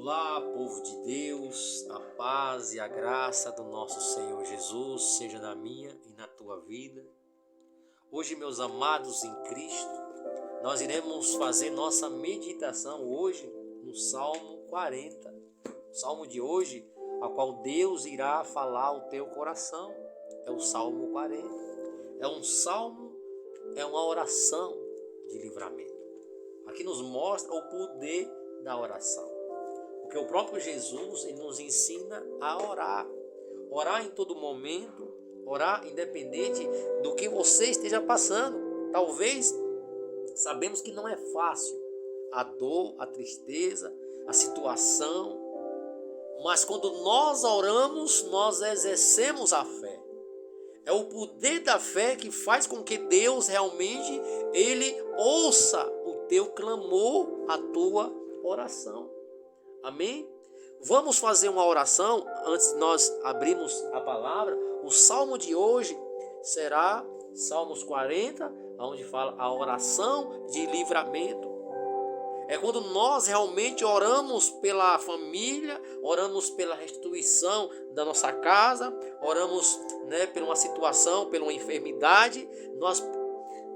Olá, povo de Deus, a paz e a graça do nosso Senhor Jesus seja na minha e na tua vida. Hoje, meus amados em Cristo, nós iremos fazer nossa meditação hoje no Salmo 40. O Salmo de hoje, a qual Deus irá falar ao teu coração, é o Salmo 40. É um salmo, é uma oração de livramento. Aqui nos mostra o poder da oração. Porque o próprio Jesus ele nos ensina a orar. Orar em todo momento, orar independente do que você esteja passando. Talvez sabemos que não é fácil a dor, a tristeza, a situação. Mas quando nós oramos, nós exercemos a fé. É o poder da fé que faz com que Deus realmente ele ouça o teu clamor, a tua oração. Amém? Vamos fazer uma oração antes de nós abrirmos a palavra. O salmo de hoje será Salmos 40, onde fala a oração de livramento. É quando nós realmente oramos pela família, oramos pela restituição da nossa casa, oramos por uma situação, pela uma enfermidade. Nós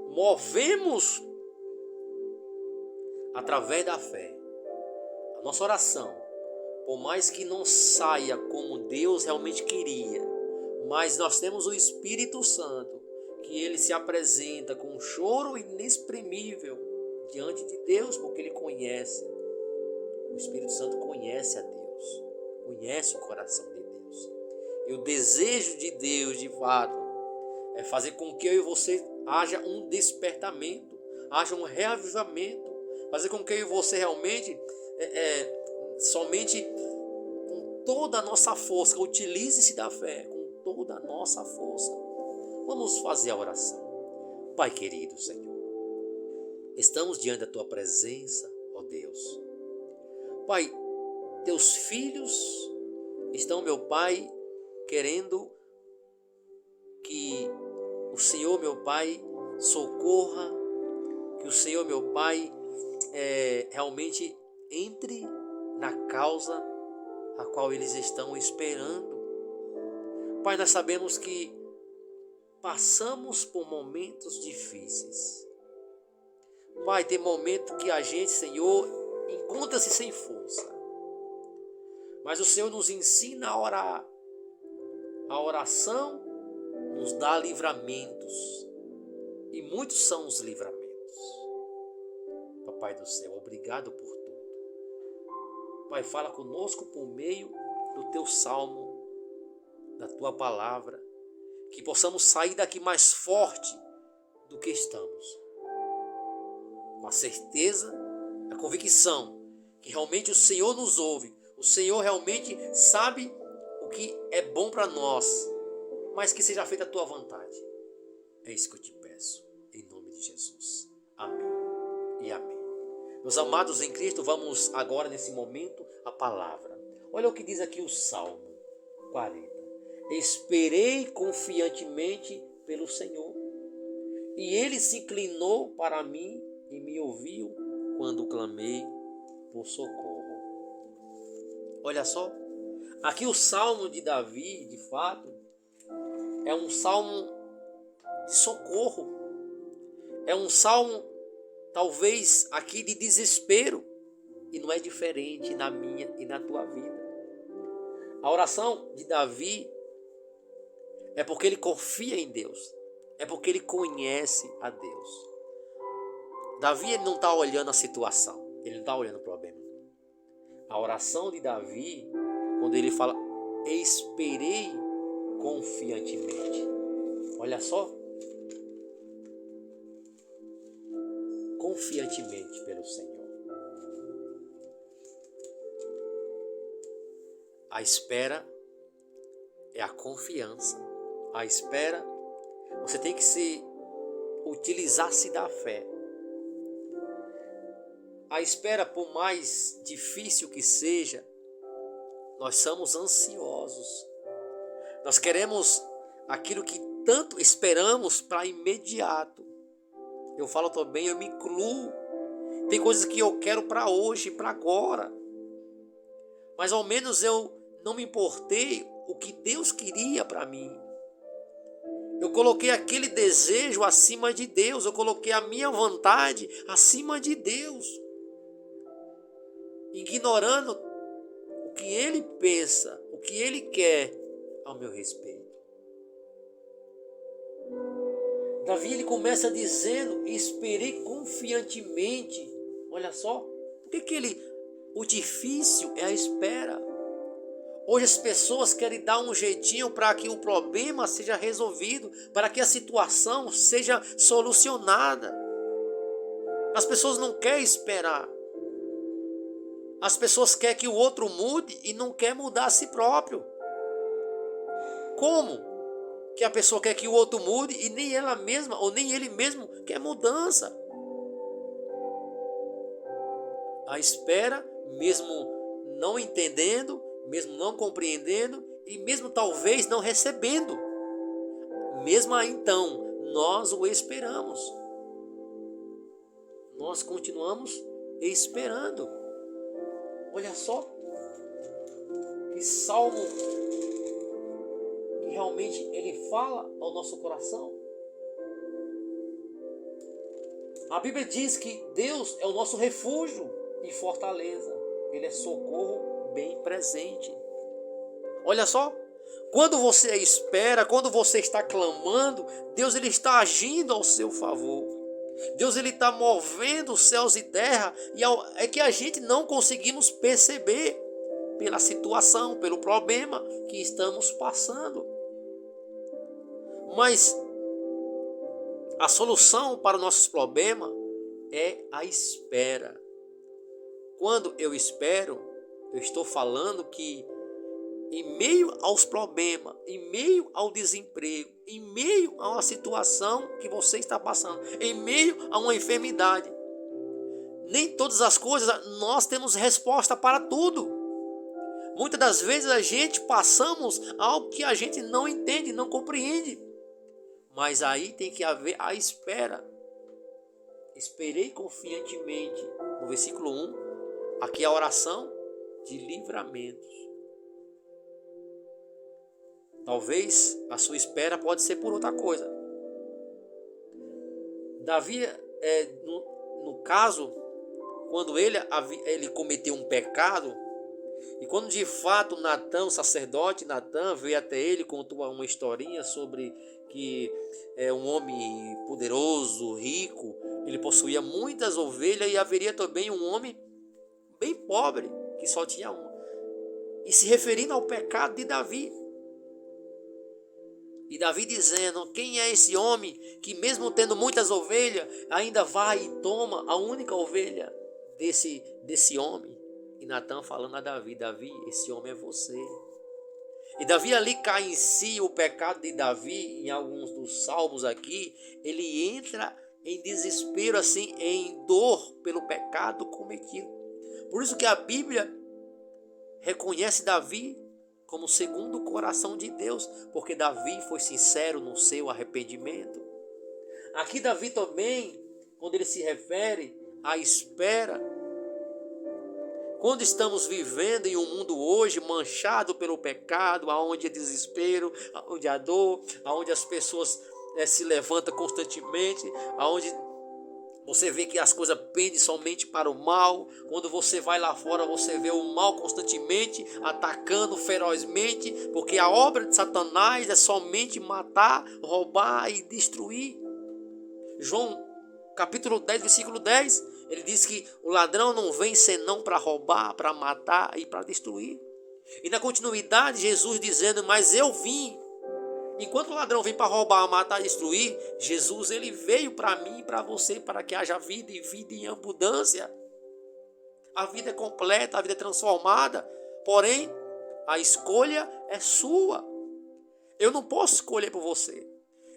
movemos através da fé. A nossa oração, por mais que não saia como Deus realmente queria, mas nós temos o Espírito Santo, que ele se apresenta com um choro inexprimível diante de Deus, porque ele conhece. O Espírito Santo conhece a Deus, conhece o coração de Deus. E o desejo de Deus, de fato, é fazer com que eu e você haja um despertamento, haja um reavivamento, fazer com que eu e você realmente somente com toda a nossa força, utilize-se da fé com toda a nossa força. Vamos fazer a oração. Pai querido Senhor, estamos diante da tua presença, ó Deus. Pai, teus filhos estão, meu Pai, querendo que o Senhor, meu Pai, socorra, que o Senhor, meu Pai, realmente entre na causa a qual eles estão esperando. Pai, nós sabemos que passamos por momentos difíceis. Pai, tem momento que a gente, Senhor, encontra-se sem força. Mas o Senhor nos ensina a orar. A oração nos dá livramentos. E muitos são os livramentos. Papai do céu, obrigado por tudo. Pai, fala conosco por meio do teu salmo, da tua palavra, que possamos sair daqui mais forte do que estamos. Com a certeza, a convicção que realmente o Senhor nos ouve, o Senhor realmente sabe o que é bom para nós, mas que seja feita a tua vontade. É isso que eu te peço, em nome de Jesus. Amém e amém. Meus amados em Cristo, vamos agora nesse momento a palavra. Olha o que diz aqui o Salmo 40. Esperei confiantemente pelo Senhor, e ele se inclinou para mim e me ouviu quando clamei por socorro. Olha só, aqui o Salmo de Davi, de fato, é um salmo de socorro. É um salmo talvez aqui de desespero, e não é diferente na minha e na tua vida. A oração de Davi é porque ele confia em Deus, é porque ele conhece a Deus. Davi ele não está olhando a situação, ele não está olhando o problema. A oração de Davi, quando ele fala, esperei confiantemente. Olha só, confiantemente pelo Senhor. A espera é a confiança. A espera, você tem que utilizar-se da fé. A espera, por mais difícil que seja, nós somos ansiosos. Nós queremos aquilo que tanto esperamos para imediato. Eu falo também, eu me incluo. Tem coisas que eu quero para hoje, para agora. mas ao menos eu não me importei o que Deus queria para mim. Eu coloquei aquele desejo acima de Deus, eu coloquei a minha vontade acima de Deus, ignorando o que Ele pensa, o que Ele quer ao meu respeito. Davi, ele começa dizendo: esperei confiantemente. Olha só, o difícil é a espera. Hoje as pessoas querem dar um jeitinho para que o problema seja resolvido, para que a situação seja solucionada. As pessoas não querem esperar. As pessoas querem que o outro mude e não quer mudar a si próprio. Como que a pessoa quer que o outro mude e nem ela mesma ou nem ele mesmo quer mudança? A espera, mesmo não entendendo, mesmo não compreendendo e mesmo talvez não recebendo, mesmo aí então, nós o esperamos. Nós continuamos esperando. Olha só que salmo que realmente ele fala ao nosso coração. A Bíblia diz que Deus é o nosso refúgio e fortaleza. Ele é socorro bem presente. Olha só, quando você espera, quando você está clamando, Deus ele está agindo ao seu favor. Deus ele está movendo os céus e terra, e é que a gente não conseguimos perceber pela situação, pelo problema que estamos passando. Mas a solução para os nossos problemas é a espera. Quando eu espero, eu estou falando que em meio aos problemas, em meio ao desemprego, em meio a uma situação que você está passando, em meio a uma enfermidade, nem todas as coisas nós temos resposta para tudo. Muitas das vezes a gente passamos algo que a gente não entende, não compreende. Mas aí tem que haver a espera. Esperei confiantemente. No versículo 1, aqui é a oração de livramentos. Talvez a sua espera pode ser por outra coisa. Davi, no caso, quando ele cometeu um pecado, e quando de fato Natã, o sacerdote Natã, veio até ele, contou uma historinha sobre que um homem poderoso, rico, ele possuía muitas ovelhas e haveria também um homem bem pobre, que só tinha uma. E se referindo ao pecado de Davi. E Davi dizendo: quem é esse homem que mesmo tendo muitas ovelhas, ainda vai e toma a única ovelha desse homem? E Natã falando a Davi: Davi, esse homem é você. E Davi ali cai em si o pecado de Davi, em alguns dos salmos aqui, ele entra em desespero, assim, em dor pelo pecado cometido. Por isso que a Bíblia reconhece Davi como segundo o coração de Deus, porque Davi foi sincero no seu arrependimento. Aqui Davi também, quando ele se refere à espera, quando estamos vivendo em um mundo hoje manchado pelo pecado, aonde é desespero, aonde há dor, aonde as pessoas se levantam constantemente, aonde você vê que as coisas pendem somente para o mal. Quando você vai lá fora, você vê o mal constantemente atacando ferozmente, porque a obra de Satanás é somente matar, roubar e destruir. João capítulo 10, versículo 10, ele diz que o ladrão não vem senão para roubar, para matar e para destruir. E na continuidade, Jesus dizendo: mas eu vim. Enquanto o ladrão vem para roubar, matar e destruir, Jesus ele veio para mim e para você, para que haja vida e vida em abundância. A vida é completa, a vida é transformada, porém a escolha é sua. Eu não posso escolher por você.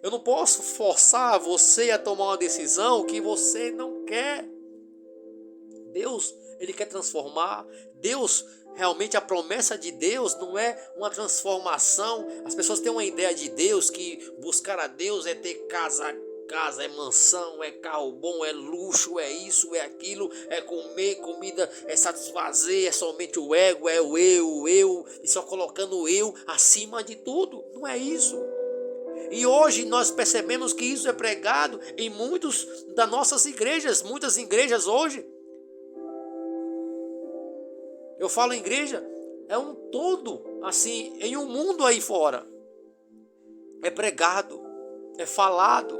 Eu não posso forçar você a tomar uma decisão que você não quer. Deus, ele quer transformar. Deus, realmente a promessa de Deus não é uma transformação. As pessoas têm uma ideia de Deus que buscar a Deus é ter casa casa, é mansão, é carro bom, é luxo, é isso, é aquilo, é comer comida, é satisfazer, é somente o ego, é o eu, e só colocando o eu acima de tudo. Não é isso. E hoje nós percebemos que isso é pregado em muitas das nossas igrejas, muitas igrejas hoje. Eu falo igreja, é um todo, assim, em um mundo aí fora. É pregado, é falado.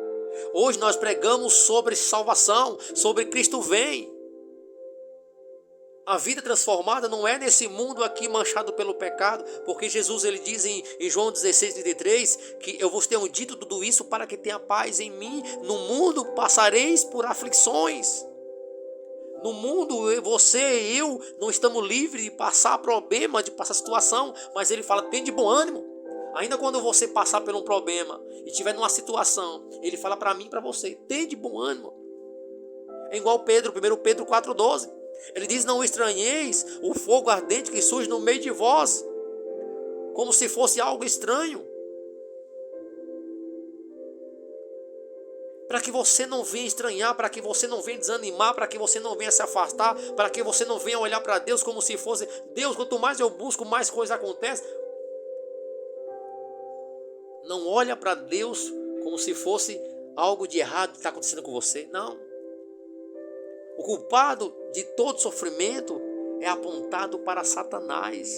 Hoje nós pregamos sobre salvação, sobre Cristo vem. A vida transformada não é nesse mundo aqui manchado pelo pecado, porque Jesus ele diz em João 16:33 que eu vos tenho dito tudo isso para que tenha paz em mim. No mundo passareis por aflições. No mundo você e eu não estamos livres de passar problema, de passar situação, mas ele fala, tem de bom ânimo. Ainda quando você passar por um problema e estiver numa situação, ele fala para mim e para você, tem de bom ânimo. É igual Pedro, 1 Pedro 4:12. Ele diz, não estranheis o fogo ardente que surge no meio de vós, como se fosse algo estranho. Para que você não venha estranhar, para que você não venha desanimar, para que você não venha se afastar, para que você não venha olhar para Deus como se fosse, Deus, quanto mais eu busco, mais coisa acontece. Não olha para Deus como se fosse algo de errado que está acontecendo com você. Não. O culpado de todo sofrimento é apontado para Satanás.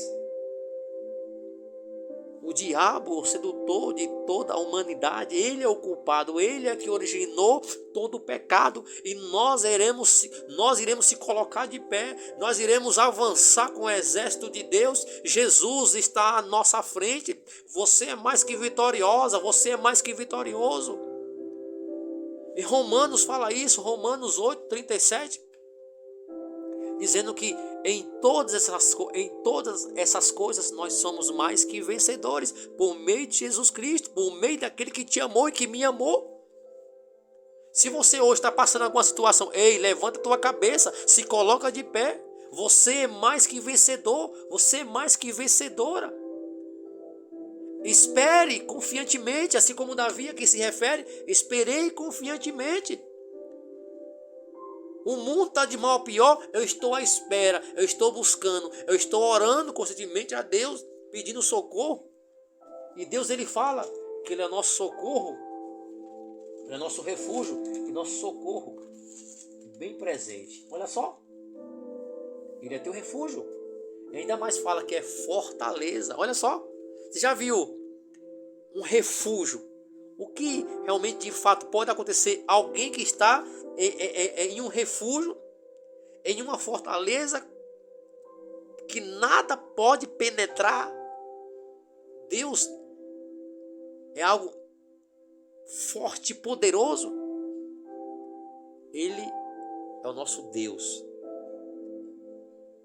O diabo, o sedutor de toda a humanidade, ele é o culpado, ele é que originou todo o pecado. E nós iremos se colocar de pé, nós iremos avançar com o exército de Deus. Jesus está à nossa frente. Você é mais que vitoriosa, você é mais que vitorioso. E Romanos fala isso, Romanos 8:37. Dizendo que em todas essas coisas nós somos mais que vencedores por meio de Jesus Cristo, por meio daquele que te amou e que me amou. Se você hoje está passando alguma situação, ei, levanta a tua cabeça, se coloca de pé. Você é mais que vencedor, você é mais que vencedora. Espere confiantemente, assim como Davi aqui se refere, esperei confiantemente. O mundo está de mal a pior, eu estou à espera, eu estou buscando, eu estou orando constantemente a Deus, pedindo socorro. E Deus ele fala que Ele é nosso socorro, Ele é nosso refúgio e nosso socorro bem presente. Olha só, Ele é teu refúgio. E ainda mais fala que é fortaleza. Olha só, você já viu um refúgio? O que realmente de fato pode acontecer? Alguém que está em um refúgio, em uma fortaleza que nada pode penetrar. Deus é algo forte e poderoso. Ele é o nosso Deus,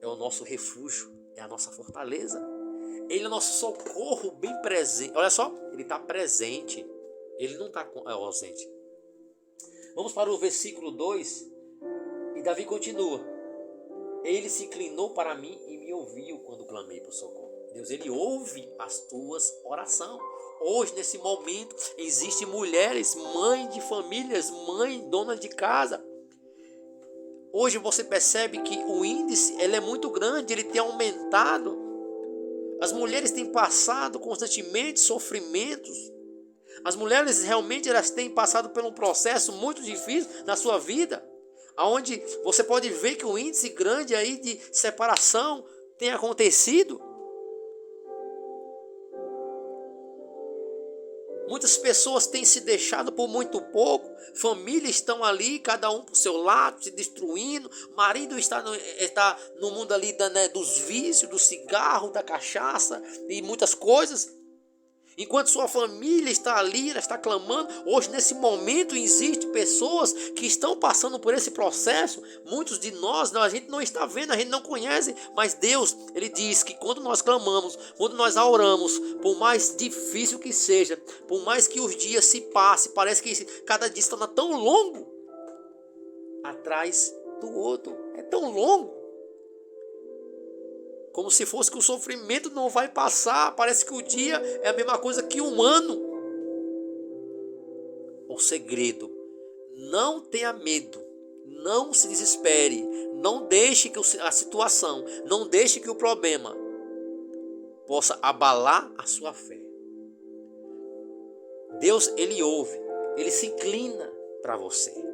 é o nosso refúgio, é a nossa fortaleza. Ele é o nosso socorro bem presente. Olha só, ele está presente, ele não está ausente. Vamos para o versículo 2, e Davi continua. Ele se inclinou para mim e me ouviu quando clamei por socorro. Deus, ele ouve as tuas orações. Hoje, nesse momento, existem mulheres, mães de famílias, mães, donas de casa. Hoje você percebe que o índice ele é muito grande, ele tem aumentado. As mulheres têm passado constantemente sofrimentos. As mulheres realmente elas têm passado por um processo muito difícil na sua vida, onde você pode ver que o índice grande aí de separação tem acontecido. Muitas pessoas têm se deixado por muito pouco, famílias estão ali, cada um por seu lado, se destruindo, marido está no mundo ali dos vícios, do cigarro, da cachaça e muitas coisas. Enquanto sua família está ali, ela está clamando. Hoje, nesse momento, existem pessoas que estão passando por esse processo. Muitos de nós, a gente não está vendo, a gente não conhece. Mas Deus, Ele diz que quando nós clamamos, quando nós oramos, por mais difícil que seja, por mais que os dias se passem, parece que cada dia está tão longo, atrás do outro. É tão longo. Como se fosse que o sofrimento não vai passar. Parece que o dia é a mesma coisa que um ano. Ou segredo. Não tenha medo. Não se desespere. Não deixe que a situação, não deixe que o problema possa abalar a sua fé. Deus, Ele ouve. Ele se inclina para você.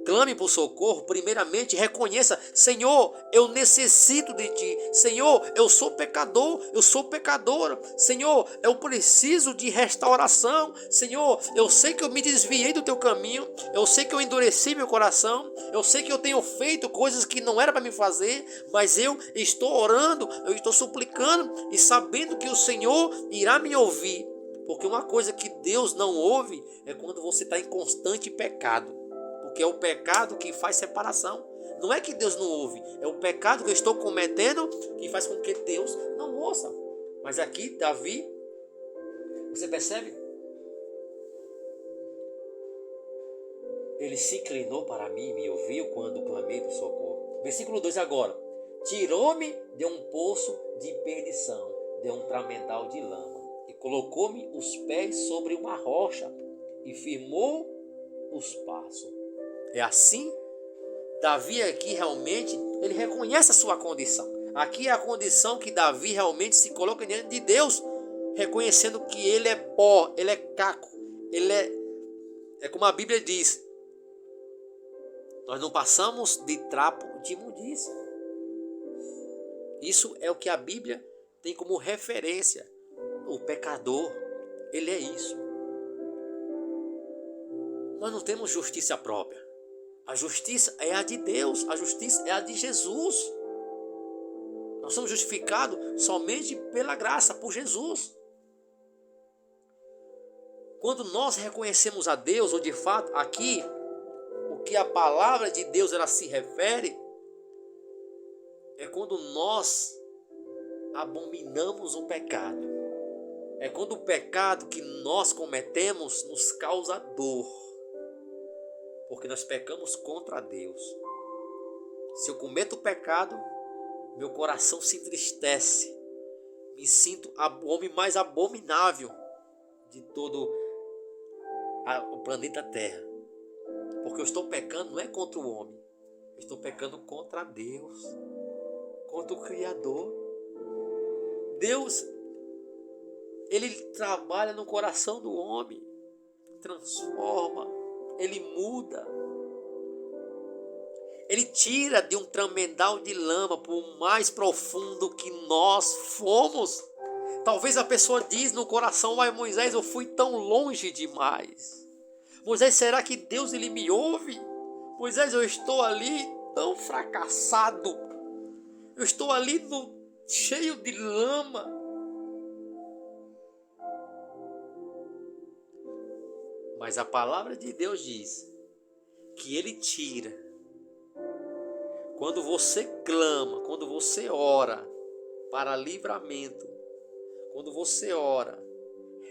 Clame por socorro, primeiramente reconheça: Senhor, eu necessito de Ti. Senhor, eu sou pecador, eu sou pecadora. Senhor, eu preciso de restauração. Senhor, eu sei que eu me desviei do Teu caminho. Eu sei que eu endureci meu coração. Eu sei que eu tenho feito coisas que não era para me fazer. Mas eu estou orando, eu estou suplicando e sabendo que o Senhor irá me ouvir. Porque uma coisa que Deus não ouve é quando você está em constante pecado. Porque é o pecado que faz separação. Não é que Deus não ouve, é o pecado que eu estou cometendo que faz com que Deus não ouça. Mas aqui, Davi, você percebe? Ele se inclinou para mim e me ouviu quando clamei por socorro. Versículo 2 agora. Tirou-me de um poço de perdição, de um tramental de lama, e colocou-me os pés sobre uma rocha e firmou os passos. É assim? Davi aqui realmente, ele reconhece a sua condição. Aqui é a condição que Davi realmente se coloca diante de Deus, reconhecendo que ele é pó, ele é caco, ele é como a Bíblia diz, nós não passamos de trapo de imundícia. Isso é o que a Bíblia tem como referência. O pecador, ele é isso. Nós não temos justiça própria. A justiça é a de Deus, a justiça é a de Jesus. Nós somos justificados somente pela graça, por Jesus. Quando nós reconhecemos a Deus, ou de fato aqui, o que a palavra de Deus ela se refere, é quando nós abominamos o pecado. É quando o pecado que nós cometemos nos causa dor. Porque nós pecamos contra Deus. Se eu cometo o pecado, meu coração se entristece. Me sinto o homem mais abominável de todo o planeta Terra. Porque eu estou pecando não é contra o homem. Eu estou pecando contra Deus. Contra o Criador. Deus, Ele trabalha no coração do homem. Transforma. Ele muda. Ele tira de um tremedal de lama por mais profundo que nós fomos. Talvez a pessoa diz no coração: mas Moisés, eu fui tão longe demais. Moisés, será que Deus ele me ouve? Moisés, eu estou ali tão fracassado. Eu estou ali cheio de lama. Mas a palavra de Deus diz que Ele tira. Quando você clama, quando você ora para livramento, quando você ora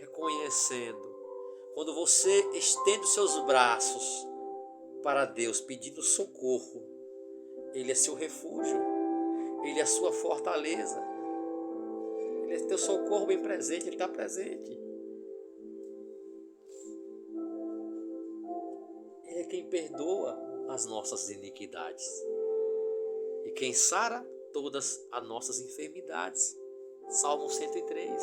reconhecendo, quando você estende os seus braços para Deus pedindo socorro, Ele é seu refúgio, Ele é a sua fortaleza, Ele é teu socorro bem presente, Ele está presente. Ele é quem perdoa as nossas iniquidades e quem sara todas as nossas enfermidades. Salmo 103.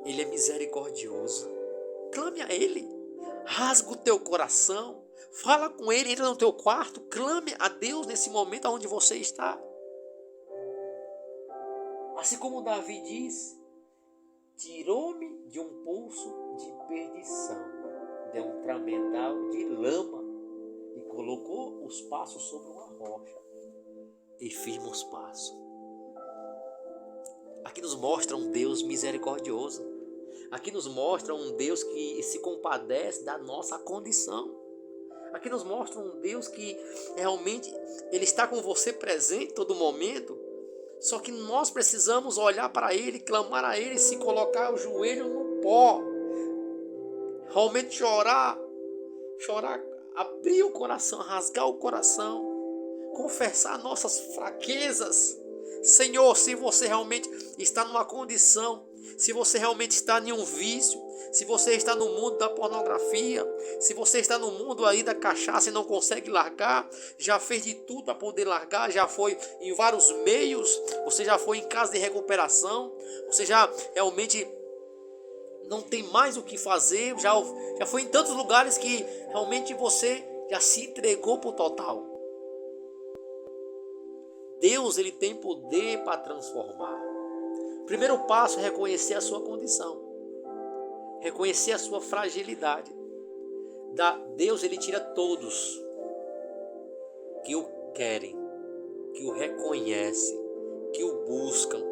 Ele é misericordioso. Clame a Ele. Rasga o teu coração. Fala com Ele. Entra no teu quarto. Clame a Deus nesse momento onde você está. Assim como Davi diz: tirou-me de um poço de perdição, de um tremedal de lama, e colocou os passos sobre uma rocha e firma os passos. Aqui nos mostra um Deus misericordioso. Aqui nos mostra um Deus que se compadece da nossa condição. Aqui nos mostra um Deus que realmente Ele está com você presente em todo momento. Só que nós precisamos olhar para Ele, clamar a Ele, se colocar o joelho no pó. Realmente chorar, abrir o coração, rasgar o coração, confessar nossas fraquezas. Senhor, se você realmente está numa condição se você realmente está em um vício, se você está no mundo da pornografia, se você está no mundo aí da cachaça e não consegue largar, já fez de tudo para poder largar, já foi em vários meios, você já foi em casa de recuperação, você já realmente não tem mais o que fazer, já foi em tantos lugares que realmente você já se entregou por total. Deus, ele tem poder para transformar. O primeiro passo é reconhecer a sua condição, reconhecer a sua fragilidade. Deus, ele tira todos que o querem, que o reconhecem, que o buscam.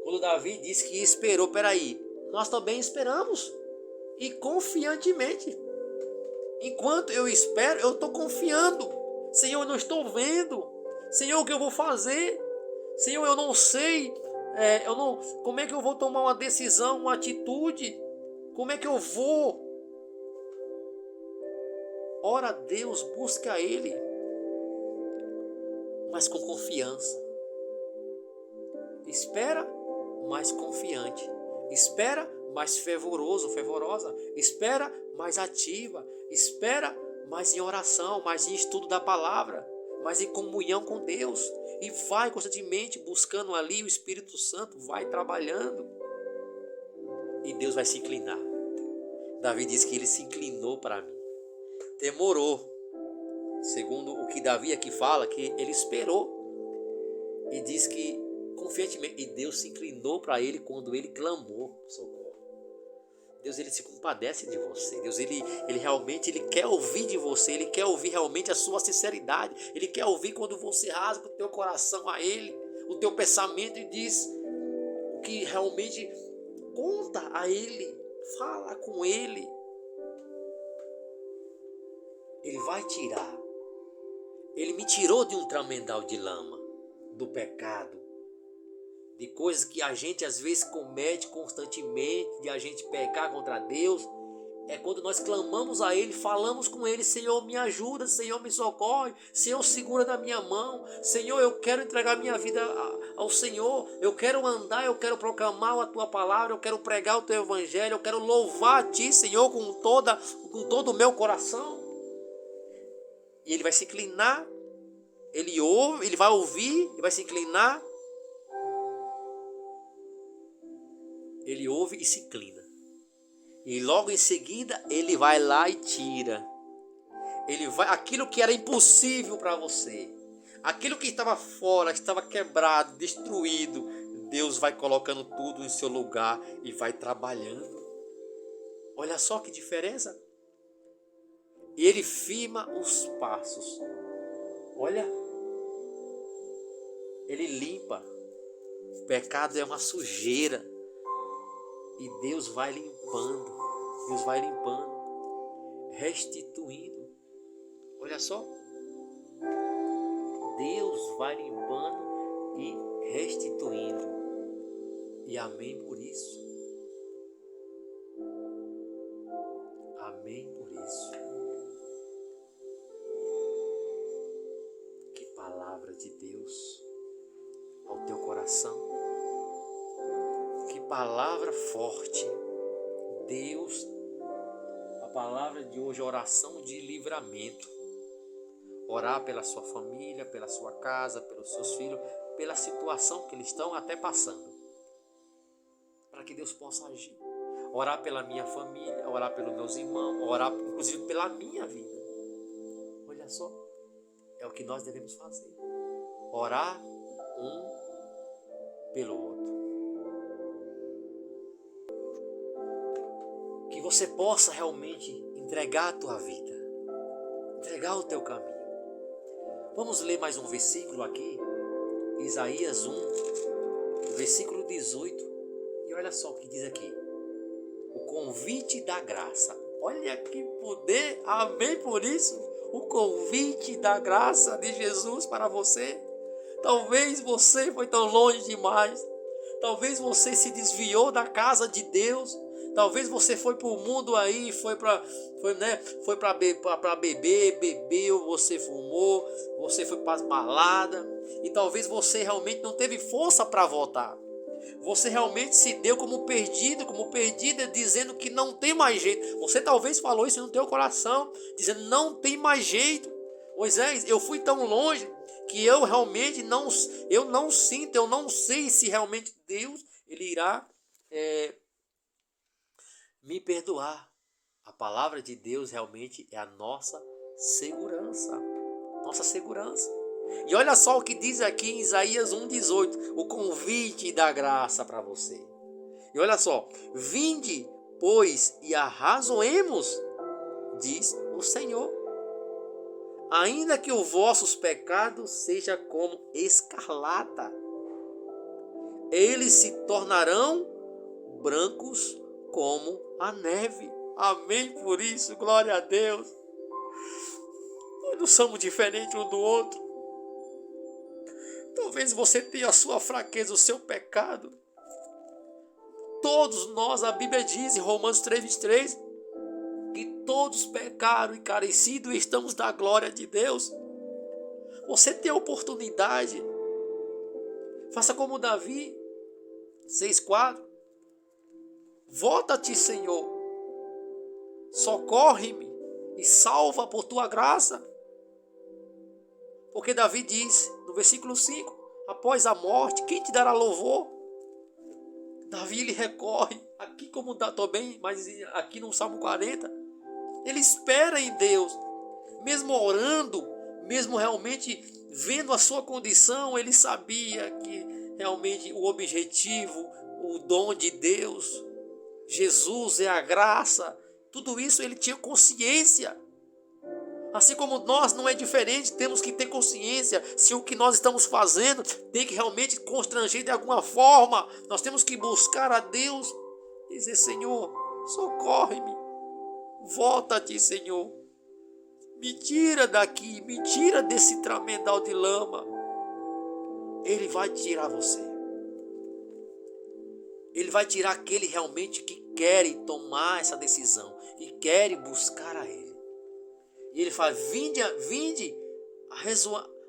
Quando Davi disse que esperou, peraí, nós também esperamos e confiantemente. Enquanto eu espero, eu estou confiando. Senhor, eu não estou vendo. Senhor, o que eu vou fazer? Senhor, eu não sei. Como é que eu vou tomar uma decisão, uma atitude? Como é que eu vou? Ora a Deus, busca a Ele, mas com confiança. Espera, mais confiante. Espera, mais fervorosa. Espera, mais ativa. Espera, mais em oração, mais em estudo da palavra, mais em comunhão com Deus. E vai constantemente buscando ali, o Espírito Santo vai trabalhando. E Deus vai se inclinar. Davi diz que ele se inclinou para mim. Demorou. Segundo o que Davi aqui fala, que ele esperou. E diz que confiantemente, e Deus se inclinou para ele quando ele clamou socorro. Deus, ele se compadece de você. Deus, ele realmente ele quer ouvir de você. Ele quer ouvir realmente a sua sinceridade. Ele quer ouvir quando você rasga o teu coração a Ele, o teu pensamento, e diz o que realmente conta a Ele. Fala com Ele. Ele vai tirar. Ele me tirou de um tramendal de lama, do pecado, de coisas que a gente às vezes comete constantemente, de a gente pecar contra Deus. É quando nós clamamos a Ele, falamos com Ele: Senhor, me ajuda, Senhor, me socorre, Senhor, segura na minha mão, Senhor, eu quero entregar minha vida ao Senhor, eu quero andar, eu quero proclamar a Tua palavra, eu quero pregar o Teu Evangelho, eu quero louvar a Ti, Senhor, com todo o meu coração. E Ele vai se inclinar, Ele ouve, Ele vai ouvir, Ele vai se inclinar. Ele ouve e se inclina. E logo em seguida ele vai lá e tira. Aquilo que era impossível para você, aquilo que estava fora, estava quebrado, destruído, Deus vai colocando tudo em seu lugar e vai trabalhando. Olha só que diferença. E Ele firma os passos. Olha, Ele limpa. O pecado é uma sujeira. E Deus vai limpando, restituindo. Olha só, Deus vai limpando e restituindo. E amém por isso. Amém por isso. Que palavra de Deus ao teu coração. Que palavra forte. Deus, a palavra de hoje é oração de livramento. Orar pela sua família, pela sua casa, pelos seus filhos, pela situação que eles estão até passando, para que Deus possa agir. Orar pela minha família, orar pelos meus irmãos, orar inclusive pela minha vida. Olha só, é o que nós devemos fazer. Orar um pelo outro. Que você possa realmente entregar a tua vida, entregar o teu caminho. Vamos ler mais um versículo aqui, Isaías 1, versículo 18. E olha só o que diz aqui: o convite da graça. Olha que poder, amém por isso. O convite da graça de Jesus para você. Talvez você foi tão longe demais. Talvez você se desviou da casa de Deus. Talvez você foi para o mundo aí, foi para beber, bebeu, você fumou, você foi para as baladas. E talvez você realmente não teve força para voltar. Você realmente se deu como perdida, dizendo que não tem mais jeito. Você talvez falou isso no teu coração, dizendo não tem mais jeito. Moisés, eu fui tão longe que eu realmente não sinto, eu não sei se realmente Deus ele irá me perdoar. A palavra de Deus realmente é a nossa segurança. Nossa segurança. E olha só o que diz aqui em Isaías 1,18, o convite da graça para você. E olha só, vinde, pois, e arrazoemos, diz o Senhor. Ainda que os vossos pecados sejam como escarlata, eles se tornarão brancos como a neve. Amém por isso, glória a Deus. Nós não somos diferentes um do outro. Talvez você tenha a sua fraqueza, o seu pecado. Todos nós, a Bíblia diz em Romanos 3,23, que todos pecaram e carecidos e estamos da glória de Deus. Você tem a oportunidade. Faça como Davi, 6,4. Volta-te, Senhor. Socorre-me e salva por tua graça. Porque Davi diz no versículo 5, após a morte, quem te dará louvor? Davi ele recorre, aqui como também, mas aqui no Salmo 40, ele espera em Deus, mesmo orando, mesmo realmente vendo a sua condição, ele sabia que realmente o objetivo, o dom de Deus, Jesus é a graça, tudo isso ele tinha consciência. Assim como nós não é diferente, temos que ter consciência se o que nós estamos fazendo tem que realmente constranger de alguma forma. Nós temos que buscar a Deus, dizer, Senhor, socorre-me, volta-te, Senhor. Me tira daqui, me tira desse tremendal de lama. Ele vai tirar você. Ele vai tirar aquele realmente que quer tomar essa decisão e quer buscar a Ele. E ele fala, vinde,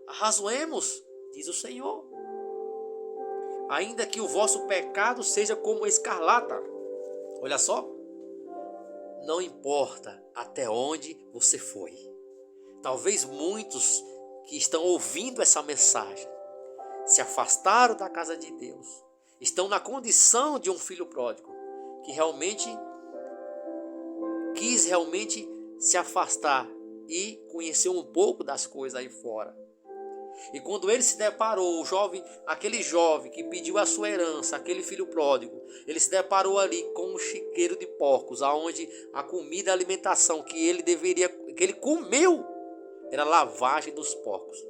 arrazoemos, diz o Senhor. Ainda que o vosso pecado seja como escarlata. Olha só. Não importa até onde você foi. Talvez muitos que estão ouvindo essa mensagem se afastaram da casa de Deus. Estão na condição de um filho pródigo. Que realmente quis se afastar e conheceu um pouco das coisas aí fora. E quando ele se deparou, aquele jovem que pediu a sua herança, aquele filho pródigo, ele se deparou ali com um chiqueiro de porcos, aonde a comida, a alimentação que ele comeu, era lavagem dos porcos.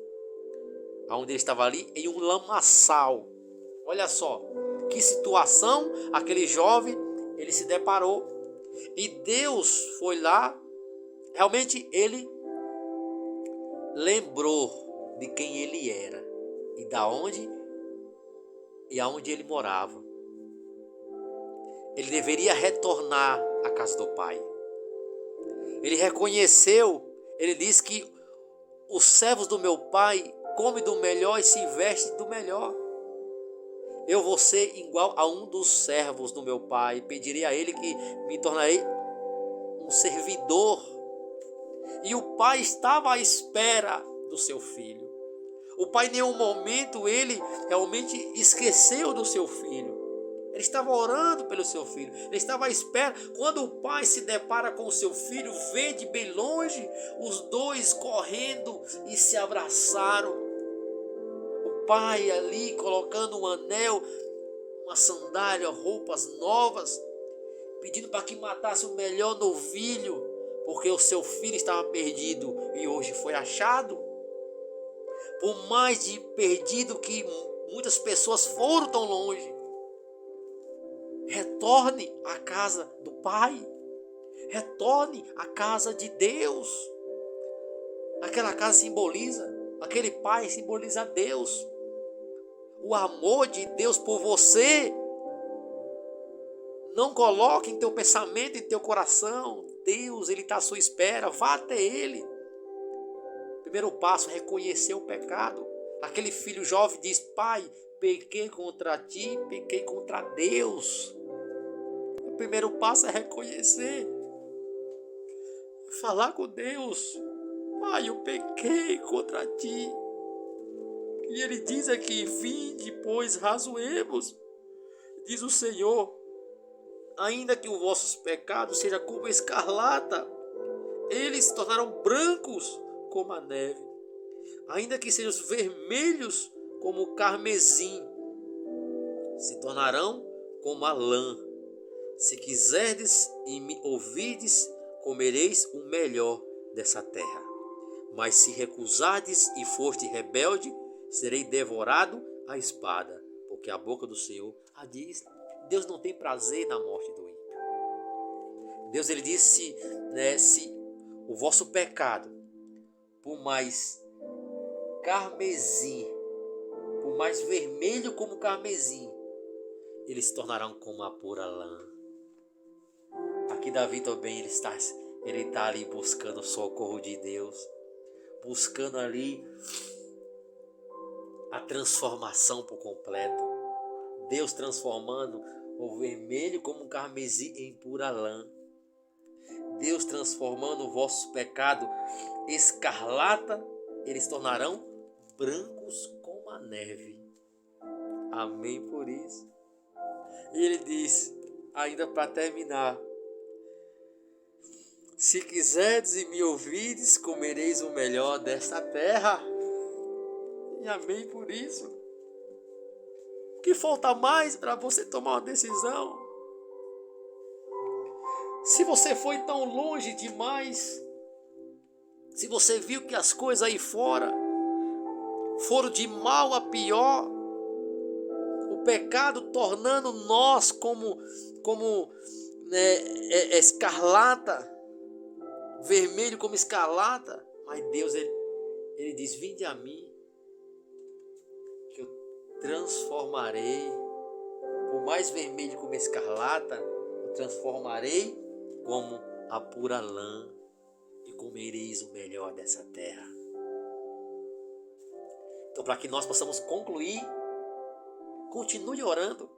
Aonde ele estava ali em um lamaçal. Olha só, que situação aquele jovem, ele se deparou. E Deus foi lá. Realmente ele lembrou de quem ele era e aonde ele morava. Ele deveria retornar à casa do pai. Ele reconheceu, ele disse que os servos do meu pai comem do melhor e se vestem do melhor. Eu vou ser igual a um dos servos do meu pai, pedirei a ele que me tornarei um servidor. E o pai estava à espera do seu filho. O pai em nenhum momento ele realmente esqueceu do seu filho. Ele estava orando pelo seu filho. Ele estava à espera. Quando o pai se depara com o seu filho, vê de bem longe os dois correndo e se abraçaram. O pai ali colocando um anel, uma sandália, roupas novas, pedindo para que matasse o melhor novilho, porque o seu filho estava perdido e hoje foi achado. Por mais de perdido que muitas pessoas foram tão longe, retorne à casa do Pai. Retorne à casa de Deus. Aquela casa simboliza, aquele Pai simboliza Deus. O amor de Deus por você. Não coloque em teu pensamento, em teu coração, Deus, Ele está à sua espera, vá até Ele. Primeiro passo, reconhecer o pecado. Aquele filho jovem diz, pai, pequei contra ti, pequei contra Deus. O primeiro passo é reconhecer, falar com Deus. Pai, eu pequei contra ti. E ele diz aqui, vinde, pois, razoemos. Diz o Senhor, ainda que os vossos pecados sejam como escarlata, eles se tornarão brancos como a neve. Ainda que sejam vermelhos como o carmesim, se tornarão como a lã. Se quiserdes e me ouvides, comereis o melhor dessa terra. Mas se recusardes e fordes rebelde, serei devorado à espada, porque a boca do Senhor a diz. Deus não tem prazer na morte do ímpio. Deus, ele disse, se o vosso pecado, por mais carmesim, por mais vermelho como carmesim, eles se tornarão como a pura lã. Aqui Davi também, ele está ali buscando o socorro de Deus, buscando ali a transformação por completo. Deus transformando o vermelho como um carmesim em pura lã. Deus transformando o vosso pecado escarlata, eles tornarão brancos como a neve. Amém por isso. E ele diz, ainda para terminar, se quiserdes e me ouvides, comereis o melhor desta terra. E amém por isso. O que falta mais para você tomar uma decisão? Se você foi tão longe demais, se você viu que as coisas aí fora foram de mal a pior, o pecado tornando nós como escarlata, vermelho como escarlata, mas Deus, ele diz, vinde a mim, que eu transformarei, por mais vermelho como escarlata, eu transformarei como a pura lã, e comereis o melhor dessa terra. Então, para que nós possamos concluir, continue orando,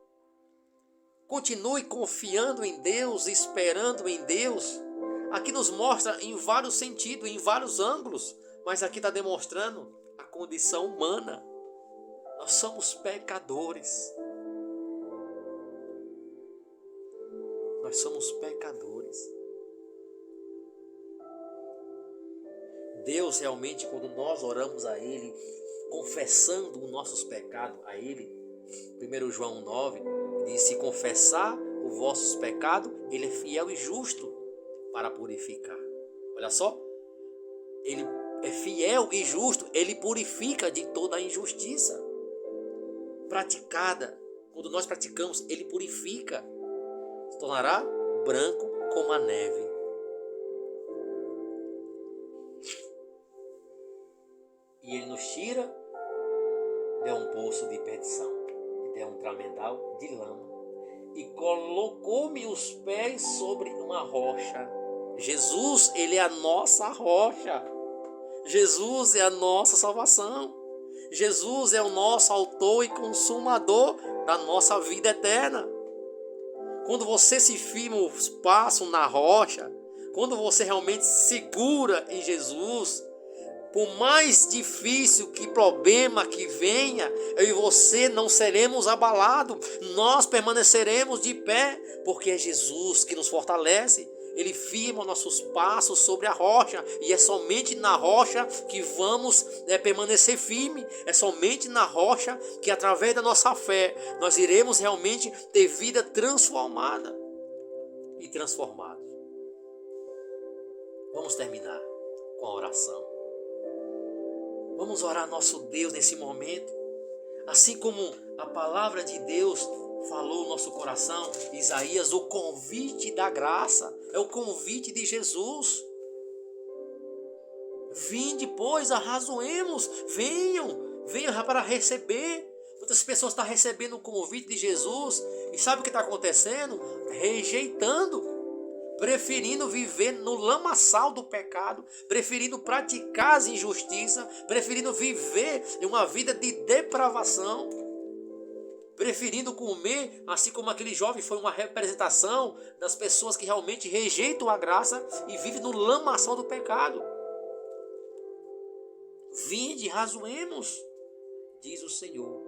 continue confiando em Deus, esperando em Deus. Aqui nos mostra em vários sentidos, em vários ângulos, mas aqui está demonstrando a condição humana. Nós somos pecadores. Nós somos pecadores. Deus realmente, quando nós oramos a Ele, confessando os nossos pecados a Ele, 1 João 9, diz, se confessar os vossos pecados, Ele é fiel e justo para purificar. Olha só, Ele é fiel e justo, Ele purifica de toda a injustiça praticada. Quando nós praticamos, Ele purifica, se tornará branco como a neve. E Ele nos tira de um poço de perdição, e de um tramendal de lama, e colocou-me os pés sobre uma rocha. Jesus, Ele é a nossa rocha. Jesus é a nossa salvação. Jesus é o nosso autor e consumador da nossa vida eterna. Quando você se firma os passos na rocha, quando você realmente segura em Jesus, por mais difícil que problema que venha, eu e você não seremos abalados, nós permaneceremos de pé, porque é Jesus que nos fortalece. Ele firma nossos passos sobre a rocha, e é somente na rocha que vamos permanecer firme. É somente na rocha que, através da nossa fé, nós iremos realmente ter vida transformada e transformados. Vamos terminar com a oração. Vamos orar a nosso Deus nesse momento, assim como a palavra de Deus falou no nosso coração. Isaías, o convite da graça, é o convite de Jesus. Vinde, pois, arrazoemos, venham para receber. Muitas pessoas estão recebendo o convite de Jesus, e sabe o que está acontecendo? Rejeitando, preferindo viver no lamaçal do pecado, preferindo praticar as injustiças, preferindo viver uma vida de depravação. preferindo comer, assim como aquele jovem foi uma representação das pessoas que realmente rejeitam a graça e vivem no lamaçal do pecado. Vinde, razoemos, diz o Senhor,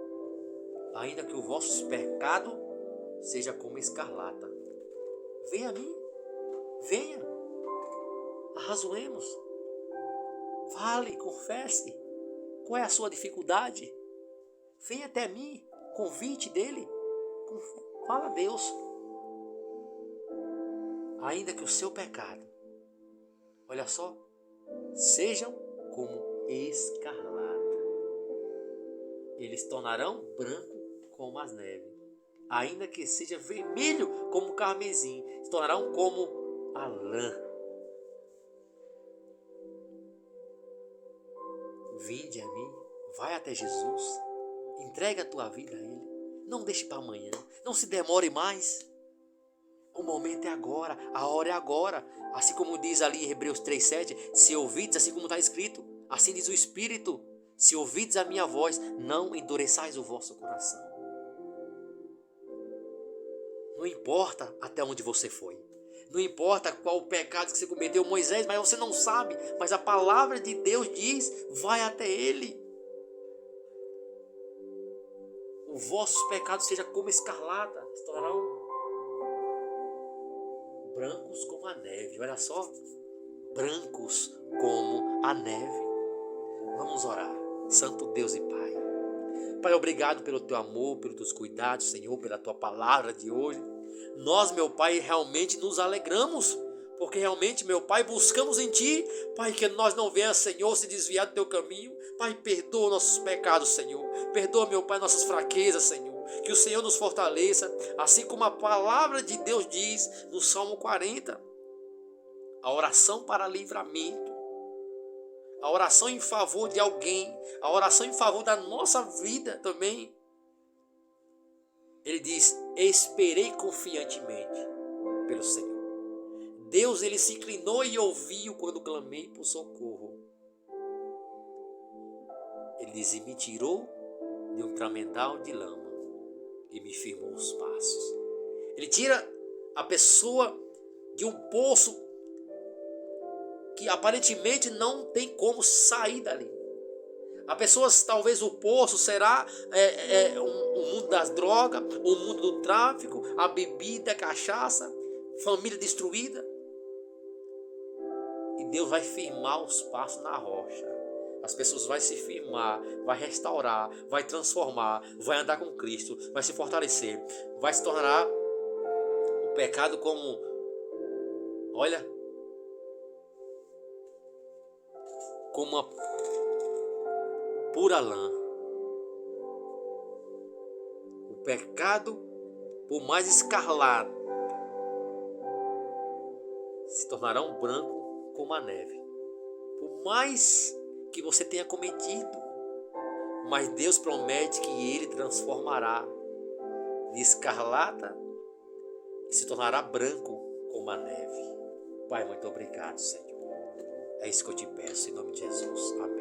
ainda que o vosso pecado seja como escarlata. Venha a mim, venha, arrazoemos, fale, confesse, qual é a sua dificuldade? Venha até mim, convite dele, fala a Deus. Ainda que o seu pecado, olha só, sejam como escarlata, eles tornarão branco como as neves. Ainda que seja vermelho como o carmesim, se tornarão como a lã. Vinde a mim, vai até Jesus, entrega a tua vida a Ele. Não deixe para amanhã, não se demore mais. O momento é agora, a hora é agora. Assim como diz ali em Hebreus 3,7, se ouvides, assim como está escrito, assim diz o Espírito, se ouvides a minha voz, não endureçais o vosso coração. Não importa até onde você foi. Não importa qual o pecado que você cometeu, Moisés, mas você não sabe. Mas a palavra de Deus diz, vai até Ele. Os vossos pecados sejam como escarlata, se tornarão brancos como a neve. Olha só, brancos como a neve. Vamos orar. Santo Deus e Pai. Pai, obrigado pelo teu amor, pelos teus cuidados, Senhor, pela tua palavra de hoje. Nós, meu Pai, realmente nos alegramos, porque realmente, meu Pai, buscamos em Ti, Pai, que nós não venhamos, Senhor, se desviar do Teu caminho. Pai, perdoa nossos pecados, Senhor. Perdoa, meu Pai, nossas fraquezas, Senhor. Que o Senhor nos fortaleça, assim como a palavra de Deus diz no Salmo 40. A oração para livramento, a oração em favor de alguém, a oração em favor da nossa vida também. Ele diz, esperei confiantemente pelo Senhor. Deus, Ele se inclinou e ouviu quando clamei por socorro. Ele diz, e me tirou de um tremendal de lama e me firmou os passos. Ele tira a pessoa de um poço que aparentemente não tem como sair dali. A pessoa, talvez o poço será o mundo das drogas, o mundo do tráfico, a bebida, a cachaça, família destruída. E Deus vai firmar os passos na rocha. As pessoas vão se firmar, vai restaurar, vai transformar, vai andar com Cristo, vai se fortalecer, vai se tornar o pecado como, olha, como uma pura lã. O pecado, por mais escarlate, se tornará um branco como a neve. Por mais que você tenha cometido, mas Deus promete que Ele transformará de escarlata e se tornará branco como a neve. Pai, muito obrigado, Senhor. É isso que eu te peço, em nome de Jesus. Amém.